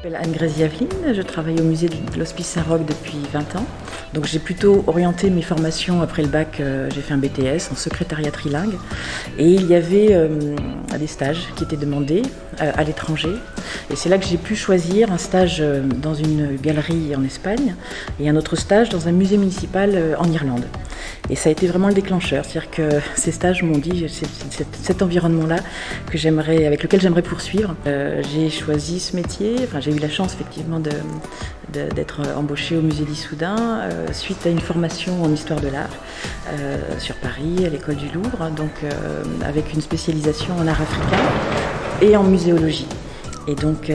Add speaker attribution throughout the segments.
Speaker 1: m'appelle Anne-Grésy Aveline, je travaille au musée de l'Hospice Saint-Roch depuis 20 ans. Donc j'ai plutôt orienté mes formations après le bac, j'ai fait un BTS en secrétariat trilingue et il y avait des stages qui étaient demandés à l'étranger et c'est là que j'ai pu choisir un stage dans une galerie en Espagne et un autre stage dans un musée municipal en Irlande. Et ça a été vraiment le déclencheur, c'est-à-dire que ces stages m'ont dit c'est cet environnement-là que avec lequel j'aimerais poursuivre. J'ai choisi ce métier, j'ai eu la chance effectivement d'être embauchée au musée d'Issoudun suite à une formation en histoire de l'art sur Paris, à l'école du Louvre, donc avec une spécialisation en art africain et en muséologie. Et donc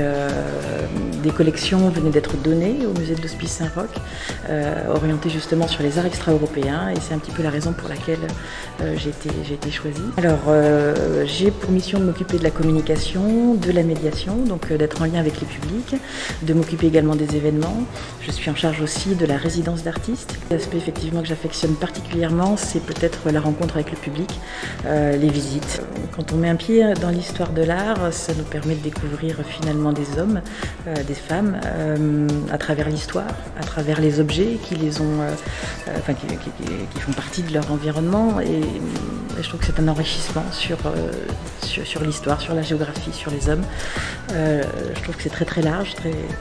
Speaker 1: des collections venaient d'être données au musée de l'Hospice Saint-Roch, orientées justement sur les arts extra-européens, et c'est un petit peu la raison pour laquelle j'ai été choisie. Alors j'ai pour mission de m'occuper de la communication, de la médiation, donc d'être en lien avec les publics, de m'occuper également des événements. Je suis en charge aussi de la résidence d'artistes. L'aspect effectivement que j'affectionne particulièrement, c'est peut-être la rencontre avec le public, les visites. Quand on met un pied dans l'histoire de l'art, ça nous permet de découvrir finalement des hommes, des femmes, à travers l'histoire, à travers les objets qui les ont, qui font partie de leur environnement. Et je trouve que c'est un enrichissement sur l'histoire, sur la géographie, sur les hommes. Je trouve que c'est très très large.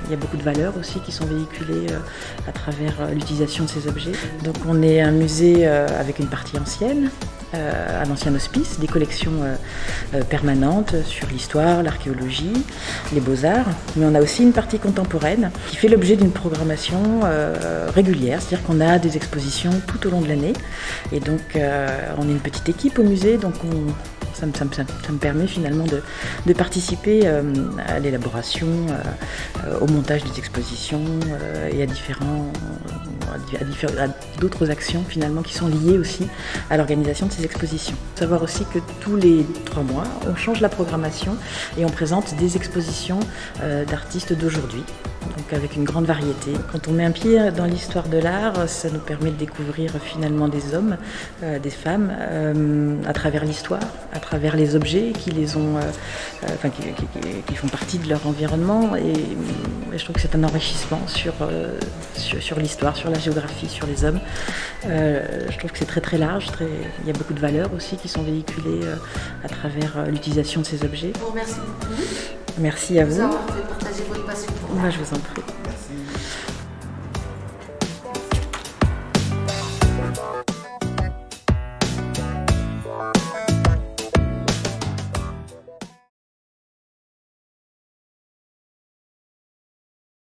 Speaker 1: Il y a beaucoup de valeurs aussi qui sont véhiculées à travers l'utilisation de ces objets. Donc on est un musée avec une partie ancienne, à l'ancien hospice, des collections permanentes sur l'histoire, l'archéologie, les beaux-arts, mais on a aussi une partie contemporaine qui fait l'objet d'une programmation régulière, c'est-à-dire qu'on a des expositions tout au long de l'année, et donc on est une petite équipe au musée, donc ça me permet finalement de participer à l'élaboration, au montage des expositions et à d'autres actions finalement qui sont liées aussi à l'organisation de ces expositions. Il faut savoir aussi que tous les 3 mois, on change la programmation et on présente des expositions d'artistes d'aujourd'hui, donc avec une grande variété. Quand on met un pied dans l'histoire de l'art, ça nous permet de découvrir finalement des hommes, des femmes, à travers l'histoire, à travers les objets qui les ont, qui font partie de leur environnement, et je trouve que c'est un enrichissement sur l'histoire, sur la géographie, sur les hommes. Je trouve que c'est très très large, il y a beaucoup de valeurs aussi qui sont véhiculées à travers l'utilisation de ces objets.
Speaker 2: Je vous remercie beaucoup.
Speaker 1: Merci à vous.
Speaker 2: D'avoir fait partager votre passion.
Speaker 1: Moi, je vous en prie.
Speaker 3: Merci.